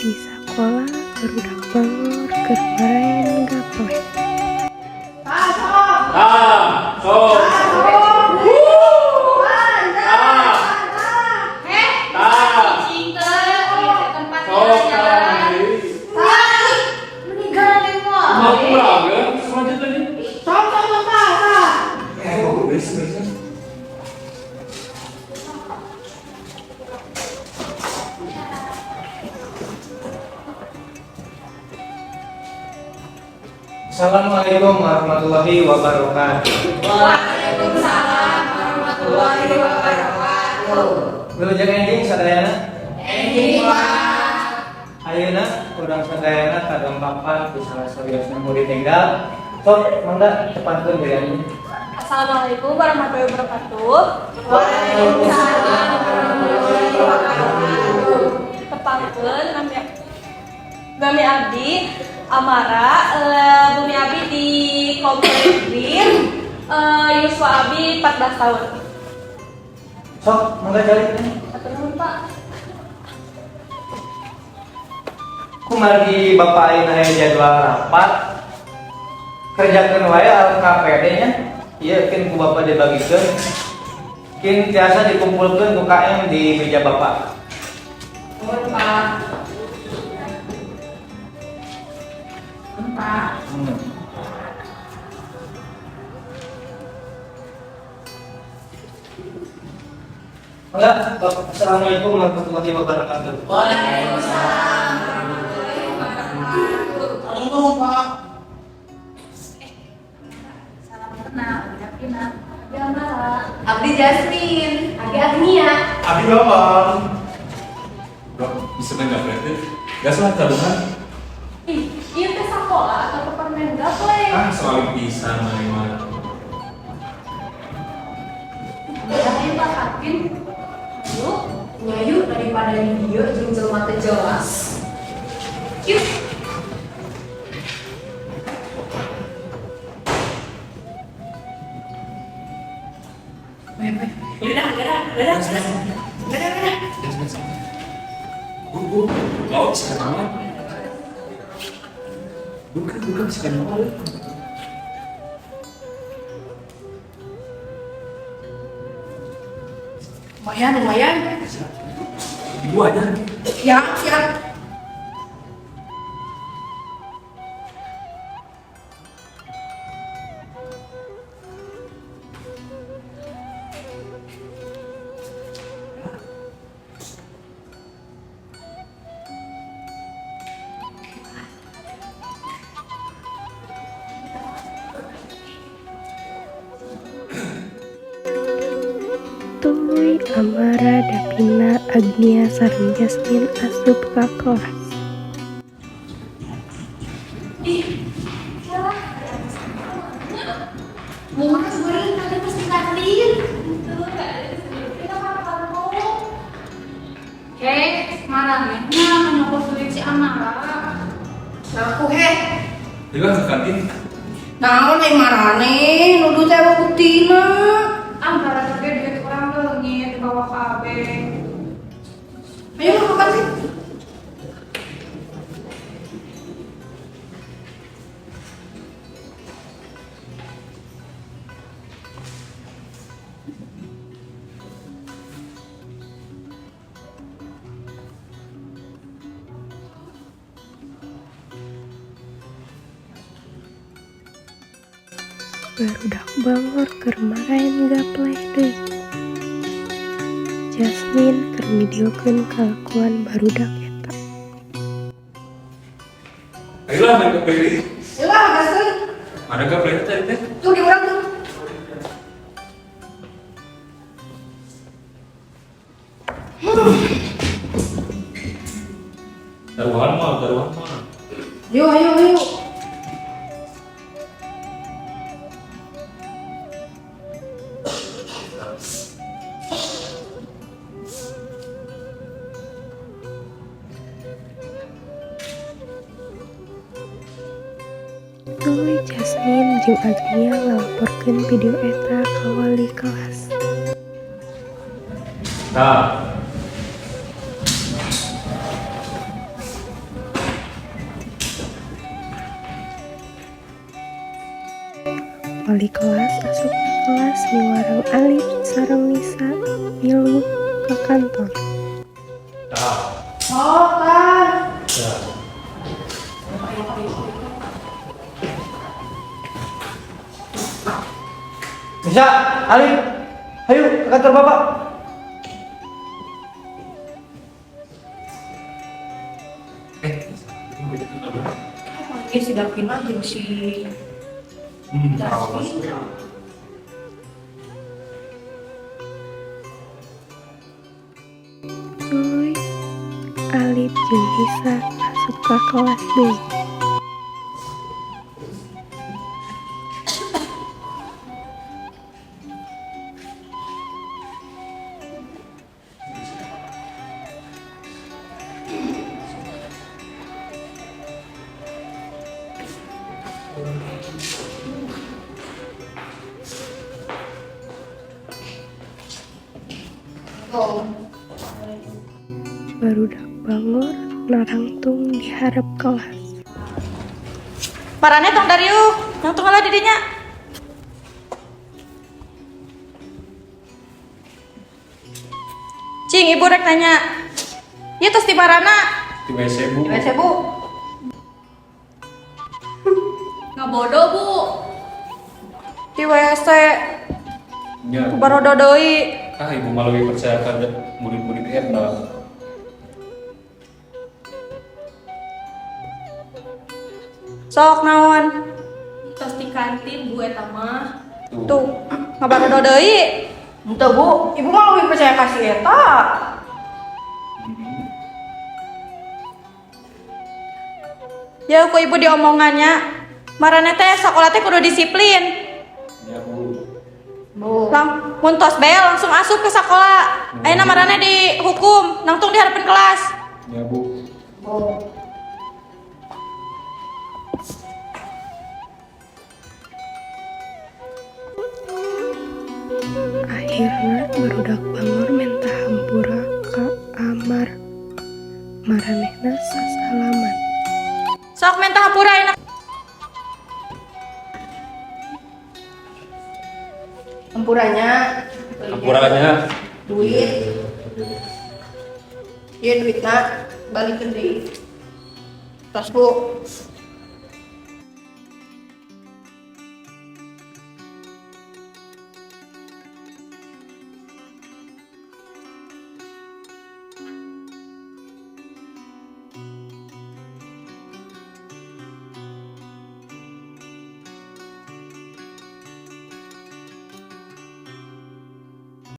di sekolah barudak bangor keur main gaplek. Assalamualaikum warahmatullahi wabarakatuh. Waalaikumsalam warahmatullahi wabarakatuh. Wilujeng ending sadayana. Ending Pak. Ayeuna urang sadayana kadompapan ku salah sariosna murid tinggal. Sok mangga cepatkeun deui. Assalamualaikum warahmatullahi wabarakatuh. Waalaikumsalam warahmatullahi wabarakatuh. Tepangkeun Gami abdi Amara, Bumi abdi di Komplek Bir, Yuswa abdi 14 tahun. Sok mangga jalik. Atur nuhun Pak. Kumargi Bapak ayeuna aya jadwal rapat. Kerjakeun wae LKPD nya. Ieu kin ku Bapak dibagikeun. Kin tiasa dikumpulkeun ku KM di meja Bapak. Nuhun Pak. Pak. Enggak, Assalamualaikum warahmatullahi wabarakatuh. Waalaikumsalam warahmatullahi wabarakatuh. Halo Pak. Salam kenal, Abdi Amara, Abdi Jasmine, Abdi Agnia. Abi Bambang. Bro, bisa main gaplek deh. Gak salah tabungan. Ih, ieu teh sakola atau permen gaplek? Ah, soal pisan mana. Udahin Pak Hakim. Yuk, nyayu daripada di video jeung jelema teu jelas. Yuk. Oh, sekarang. Bukan sekarang. Lumayan. Ibu aja. Ya, siap. Tuluy Amara Davina Agnia sareng Jasmine asup ka kelas. Mama sebenarnya tadi pasti kantin. Marahnya menyokot duit si Amara. Aku Jadi kan ke kantin. naon marane nuduh teh buktina. Antara juga duit orang leungit di bawah KB. Ayo makan sih. Barudak bangor keur main gaplek deui. Jasmine keur midiokeun kalakuan barudak eta. Ayolah main gaplek. Yalah gaskeun. Mana gaplek tadi teh? Tuh di urang tuh. Taruhan mah. Yuk, ayo. Tuluy Jasmine jeung Agnia ngalaporkeun video eta ka wali kelas. Nah, wali kelas asup ke kelas miwarang Alif sareng Nisa milu ke kantor. Oh, kan. Bisa, Alif, ayo ke kantor bapak. Ini si Davin aja si Cuy, Alif jeung Nisa asup ka kelas deui. Barudak bangor narangtung di hareup kelas. Marane tong dari yuk, yang tunggal didinya. Cing, ibu rek nanya. Ieu tos di marana? Di WC bu. Di WC, Bu. Nggak bodoh bu. Di WC. Ya. Barodo deui. Ibu malah lebih percaya pada murid-murid Erna. Sok naon? Tos di kantin bu eta mah. Tuh, ngabarodo deui. Henteu, Bu. Ibu mah lebih percaya kasih eta. Ya, ku ibu diomongannya. Marane teh sakola teh kudu disiplin. Ya bu. Mun tos bel langsung asup ke sekolah. Ayeuna marane dihukum, nangtung di hadapan kelas. Ya bu. Akhirna barudak bangor menta hampura ka Amar. Maranehna sasalaman. Sok minta hampura ayeuna. Ampurannya. duit. Iya duitna balikin di tas bu.